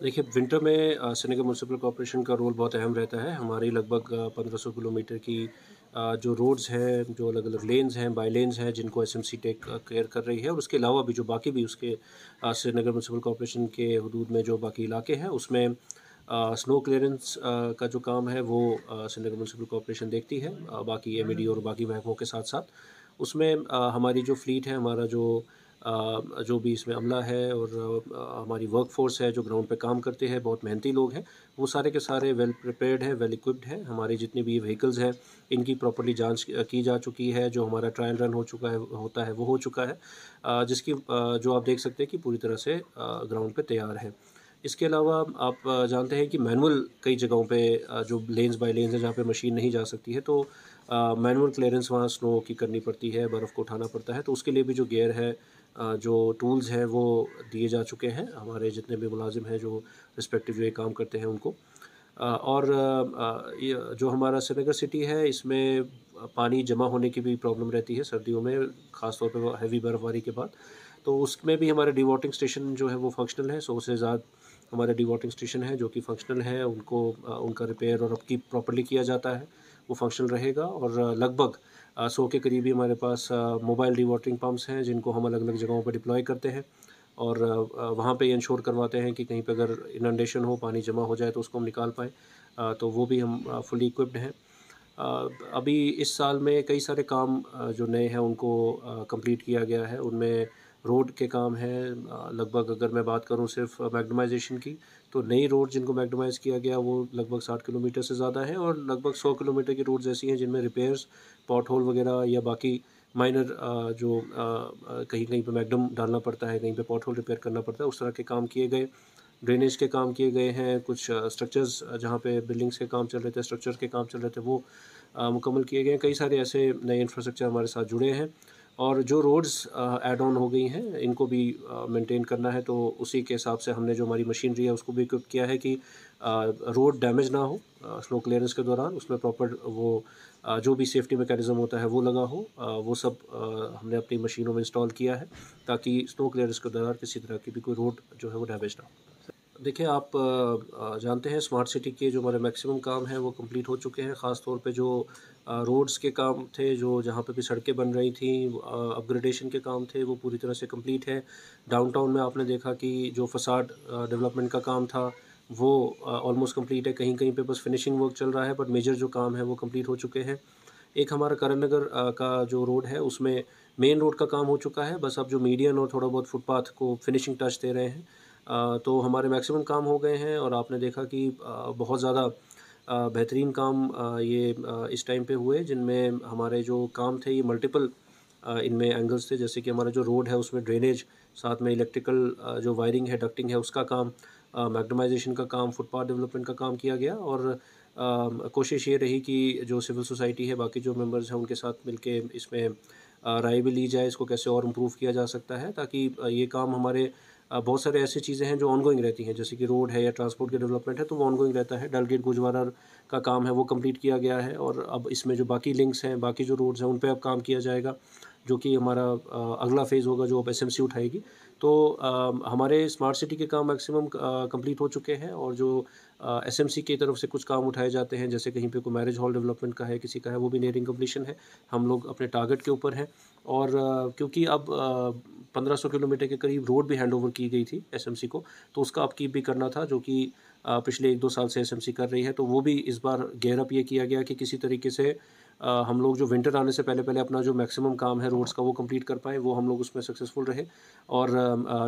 देखिए, विंटर में Srinagar municipal corporation का रोल बहुत अहम रहता है। हमारी लगभग 1500 किलोमीटर की जो रोड्स हैं, जो अलग-अलग लेन्स हैं, बाई लेन्स हैं, जिनको एसएमसी टेक केयर कर रही है, और उसके अलावा भी जो बाकी भी उसके श्रीनगर म्युनिसिपल कॉर्पोरेशन के हदूद में जो बाकी इलाके हैं, उसमें स्नो क्लीयरेंस का जो काम है, वो श्रीनगर म्युनिसिपल कॉर्पोरेशन देखती है, बाकी एमईडी और बाकी महकमों के साथ-साथ। उसमें हमारी जो फ्लीट है, हमारा जो भी इसमें अमला है, और हमारी वर्कफोर्स है जो ग्राउंड पे काम करते हैं, बहुत मेहनती लोग हैं, वो सारे के सारे वेल प्रिपेयर्ड हैं, वेल इक्विप्ड हैं। हमारे जितने भी व्हीकल्स हैं, इनकी प्रॉपर्ली जांच की जा चुकी है। जो हमारा ट्रायल रन होता है वो हो चुका है, जिसकी जो आप देख सकते हैं कि पूरी तरह से ग्राउंड पे तैयार है। इसके अलावा आप जानते हैं कि मैनुअल कई जगहों पे जो लेन्स बाय लेन्स हैं, जहाँ पे मशीन नहीं जा सकती है, तो मैनुअल क्लीयरेंस वहाँ स्नो की करनी पड़ती है, बर्फ़ को उठाना पड़ता है। तो उसके लिए भी जो गियर है, जो टूल्स हैं, वो दिए जा चुके हैं हमारे जितने भी मुलाजिम हैं जो रिस्पेक्टिव जो ये काम करते हैं उनको। और ये जो हमारा श्रीनगर सिटी है, इसमें पानी जमा होने की भी प्रॉब्लम रहती है सर्दियों में, ख़ास तौर पे वो हैवी बर्फ़बारी के बाद। तो उसमें भी हमारे डिवॉटिंग स्टेशन जो है वो फ़ंक्शनल है। 100 से ज़्यादा हमारे डिवॉटिंग स्टेशन हैं जो कि फ़ंक्शनल है। उनको उनका रिपेयर और अपकीप प्रॉपर्ली किया जाता है, वो फ़ंक्शनल रहेगा। और लगभग 100 के करीब ही हमारे पास मोबाइल डिवॉटरिंग पंप्स हैं, जिनको हम अलग-अलग जगहों पर डिप्लॉय करते हैं, और वहाँ पे इंश्योर करवाते हैं कि कहीं पे अगर इनंडेशन हो, पानी जमा हो जाए, तो उसको हम निकाल पाएँ। तो वो भी हम फुली इक्विप्ड हैं। अभी इस साल में कई सारे काम जो नए हैं उनको कंप्लीट किया गया है। उनमें रोड के काम हैं, लगभग अगर मैं बात करूँ सिर्फ मैग्नेमाइज़ेशन की, तो नई रोड जिनको मैग्नेमाइज़ किया गया वो लगभग 60 किलोमीटर से ज़्यादा है, और लगभग 100 किलोमीटर की रोड्स ऐसी हैं जिनमें रिपेयर्स, पॉट होल वगैरह या बाकी माइनर कहीं-कहीं पे मैग्नम डालना पड़ता है, कहीं पे पॉट होल रिपेयर करना पड़ता है, उस तरह के काम किए गए। ड्रेनेज के काम किए गए हैं, कुछ स्ट्रक्चर्स जहाँ पे बिल्डिंग्स के काम चल रहे थे, स्ट्रक्चर्स के काम चल रहे थे, वो मुकम्मल किए गए हैं। कई सारे ऐसे नए इंफ्रास्ट्रक्चर हमारे साथ जुड़े हैं, और जो रोड्स ऐड ऑन हो गई हैं, इनको भी मेंटेन करना है। तो उसी के हिसाब से हमने जो हमारी मशीनरी है उसको भी इक्विप किया है कि रोड डैमेज ना हो स्नो क्लीयरेंस के दौरान। उसमें प्रॉपर वो जो भी सेफ्टी मैकेनिज़्म होता है वो लगा हो, वो सब हमने अपनी मशीनों में इंस्टॉल किया है, ताकि स्नो क्लीयरेंस के दौरान किसी तरह की भी कोई रोड जो है वो डैमेज ना हो। देखिए, आप जानते हैं स्मार्ट सिटी के जो हमारे मैक्सिमम काम हैं वो कंप्लीट हो चुके हैं। ख़ास तौर पे जो रोड्स के काम थे, जो जहाँ पे भी सड़कें बन रही थी, अपग्रेडेशन के काम थे, वो पूरी तरह से कंप्लीट है। डाउनटाउन में आपने देखा कि जो फ़साड डेवलपमेंट का काम था, वो ऑलमोस्ट कंप्लीट है। कहीं-कहीं पे बस फिनिशिंग वर्क चल रहा है, बट मेजर जो काम है वो कंप्लीट हो चुके हैं। एक हमारा करण नगर का जो रोड है, उसमें मेन रोड का काम हो चुका है, बस अब जो मीडियन और थोड़ा बहुत फुटपाथ को फिनिशिंग टच दे रहे हैं। तो हमारे मैक्सिमम काम हो गए हैं, और आपने देखा कि बहुत ज़्यादा बेहतरीन काम इस टाइम पे हुए, जिनमें हमारे जो काम थे ये मल्टीपल इनमें एंगल्स थे। जैसे कि हमारा जो रोड है उसमें ड्रेनेज, साथ में इलेक्ट्रिकल जो वायरिंग है, डक्टिंग है, उसका काम, मैग्नेमाइज़ेशन का काम, फुटपाथ डेवलपमेंट का काम किया गया। और कोशिश ये रही कि जो सिविल सोसाइटी है, बाकी जो मेंबर्स हैं, उनके साथ मिलके इसमें राय भी ली जाए, इसको कैसे और इम्प्रूव किया जा सकता है, ताकि ये काम हमारे बहुत सारे ऐसी चीज़ें हैं जो ऑनगोइंग रहती हैं, जैसे कि रोड है या ट्रांसपोर्ट की डेवलपमेंट है, तो वो ऑनगोइंग रहता है। डलगेट गुजवारा का काम है वो कंप्लीट किया गया है, और अब इसमें जो बाकी लिंक्स हैं, बाकी जो रोड्स हैं, उन पे अब काम किया जाएगा, जो कि हमारा अगला फ़ेज़ होगा, जो अब एसएमसी उठाएगी। तो हमारे स्मार्ट सिटी के काम मैक्सिमम कंप्लीट हो चुके हैं, और जो एसएमसी की तरफ से कुछ काम उठाए जाते हैं, जैसे कहीं पे कोई मैरिज हॉल डेवलपमेंट का है, किसी का है, वो भी नियरिंग कंप्लीशन है। हम लोग अपने टारगेट के ऊपर हैं, और क्योंकि अब 1500 किलोमीटर के करीब रोड भी हैंडओवर की गई थी एसएमसी को, तो उसका अपकीप भी करना था, जो कि पिछले 1-2 साल से एसएमसी कर रही है। तो वो भी इस बार गियर अप ये किया गया कि किसी तरीके से हम लोग जो विंटर आने से पहले-पहले अपना जो मैक्सिमम काम है रोड्स का वो कंप्लीट कर पाएँ, वो हम लोग उसमें सक्सेसफुल रहे। और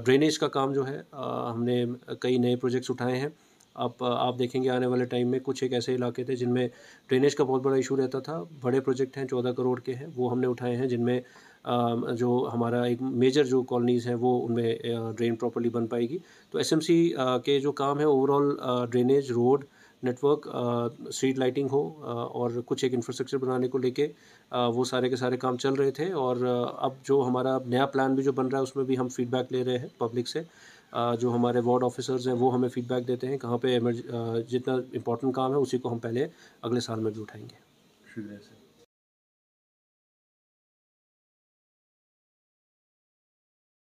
ड्रेनेज का काम जो है, हमने कई नए प्रोजेक्ट्स उठाए हैं। आप देखेंगे आने वाले टाइम में कुछ एक ऐसे इलाके थे जिनमें ड्रेनेज का बहुत बड़ा इशू रहता था। बड़े प्रोजेक्ट हैं, 14 करोड़ के हैं, वो हमने उठाए हैं, जिनमें जो हमारा एक मेजर जो कॉलोनीज़ हैं वो उनमें ड्रेन प्रॉपर्ली बन पाएगी। तो एसएमसी के जो काम है overall, drainage, road network, street lighting हो, और कुछ एक इंफ्रास्ट्रक्चर बनाने को लेके वो सारे के सारे काम चल रहे थे। और अब जो हमारा नया प्लान भी जो बन रहा है उसमें भी हम फीडबैक ले रहे हैं पब्लिक से। जो हमारे वार्ड ऑफिसर्स हैं वो हमें फीडबैक देते हैं कहाँ पे जितना इम्पोर्टेंट काम है उसी को हम पहले अगले साल में भी उठाएँगे। शुक्रिया सर।